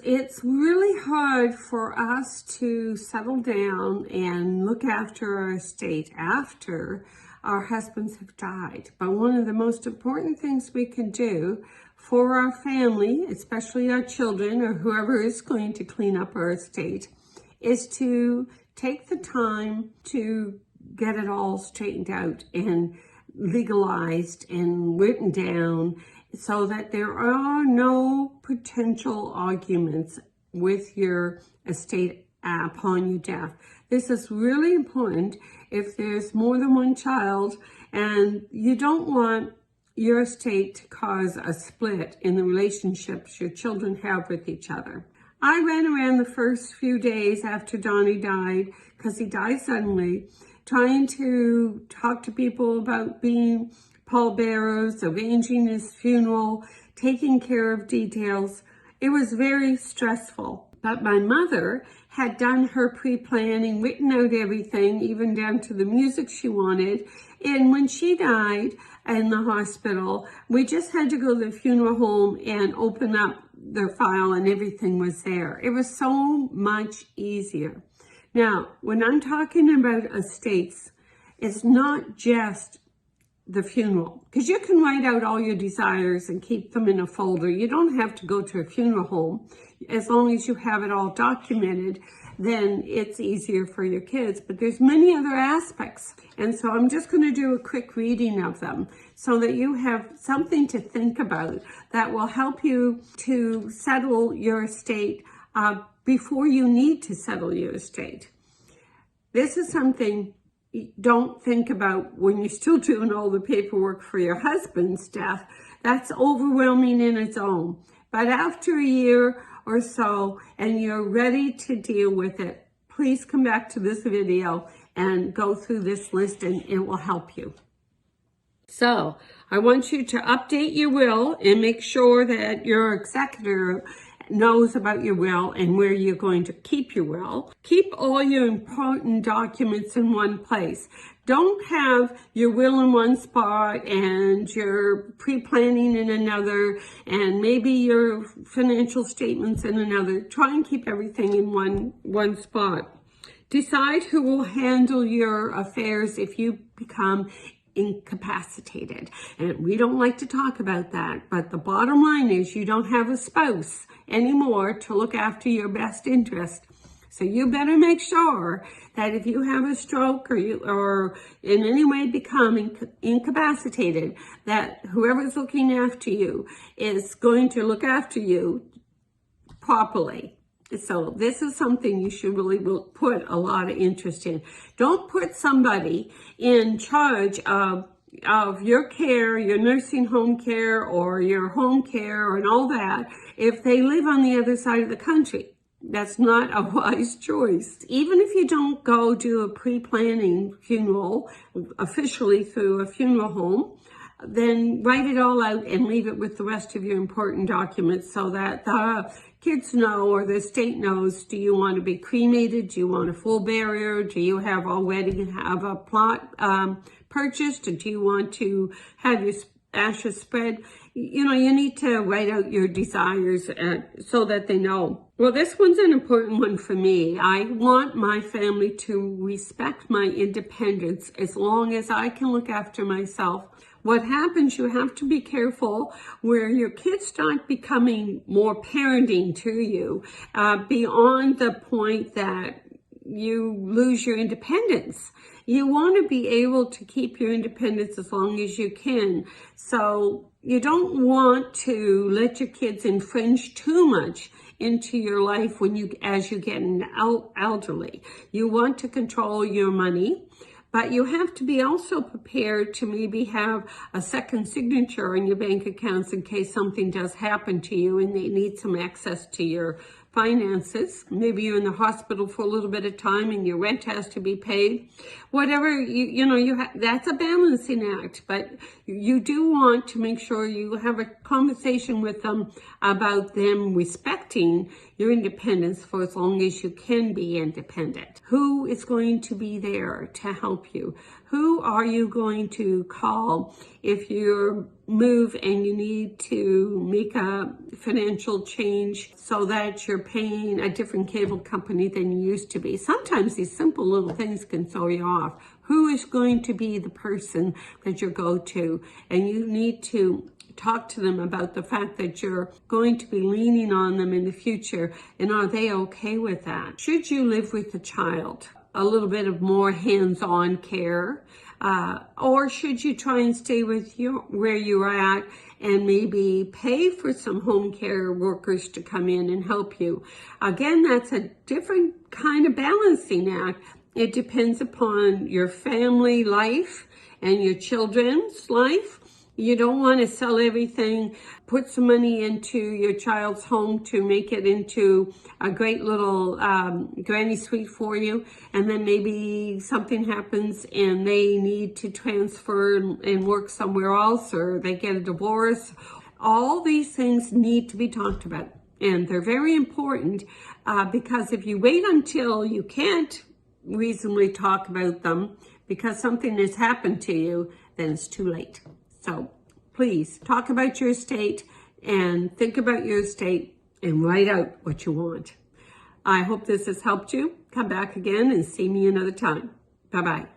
It's really hard for us to settle down and look after our estate after our husbands have died. But one of the most important things we can do for our family, especially our children or whoever is going to clean up our estate, is to take the time to get it all straightened out and legalized and written down so that there are no potential arguments with your estate upon your death. This is really important if there's more than one child and you don't want your estate to cause a split in the relationships your children have with each other. I ran around the first few days after Donnie died, because he died suddenly, trying to talk to people about being pallbearers, arranging his funeral, taking care of details. It was very stressful. But my mother had done her pre-planning, written out everything, even down to the music she wanted. And when she died in the hospital, we just had to go to the funeral home and open up their file and everything was there. It was so much easier. Now, when I'm talking about estates, it's not just the funeral, because you can write out all your desires and keep them in a folder. You don't have to go to a funeral home. As long as you have it all documented, then it's easier for your kids. But there's many other aspects. And so I'm just going to do a quick reading of them so that you have something to think about that will help you to settle your estate before you need to settle your estate. This is something don't think about when you're still doing all the paperwork for your husband's death. That's overwhelming in its own. But after a year or so and you're ready to deal with it, please come back to this video and go through this list and it will help you. So I want you to update your will and make sure that your executor knows about your will and where you're going to keep your will. Keep all your important documents in one place. Don't have your will in one spot and your pre-planning in another and maybe your financial statements in another. Try and keep everything in one spot. Decide who will handle your affairs if you become incapacitated. And we don't like to talk about that, but the bottom line is you don't have a spouse anymore to look after your best interest. So you better make sure that if you have a stroke or in any way become incapacitated, that whoever's looking after you is going to look after you properly. So this is something you should really put a lot of interest in. Don't put somebody in charge of your care, your nursing home care or your home care and all that if they live on the other side of the country. That's not a wise choice. Even if you don't go do a pre-planning funeral officially through a funeral home, then write it all out and leave it with the rest of your important documents so that the kids know or the state knows, do you want to be cremated? Do you want a full burial? Do you already have a plot purchased? Or do you want to have your ashes spread? You know, you need to write out your desires so that they know. Well, this one's an important one for me. I want my family to respect my independence as long as I can look after myself. What happens, you have to be careful where your kids start becoming more parenting to you beyond the point that you lose your independence. You want to be able to keep your independence as long as you can. So you don't want to let your kids infringe too much into your life as you get elderly. You want to control your money. But you have to be also prepared to maybe have a second signature on your bank accounts in case something does happen to you and they need some access to your finances. Maybe you're in the hospital for a little bit of time and your rent has to be paid. Whatever, that's a balancing act, but you do want to make sure you have a conversation with them about them respecting your independence for as long as you can be independent. Who is going to be there to help you? Who are you going to call if you move and you need to make a financial change so that you're paying a different cable company than you used to be? Sometimes these simple little things can throw you off. Who is going to be the person that you go to? And you need to talk to them about the fact that you're going to be leaning on them in the future, and are they okay with that? Should you live with a child, a little bit of more hands-on care, or should you try and stay with you where you're at and maybe pay for some home care workers to come in and help you? Again, that's a different kind of balancing act. It depends upon your family life and your children's life. You don't want to sell everything, put some money into your child's home to make it into a great little granny suite for you, and then maybe something happens and they need to transfer and work somewhere else, or they get a divorce. All these things need to be talked about, and they're very important because if you wait until you can't reasonably talk about them because something has happened to you, then it's too late. So please talk about your estate and think about your estate and write out what you want. I hope this has helped you. Come back again and see me another time. Bye-bye.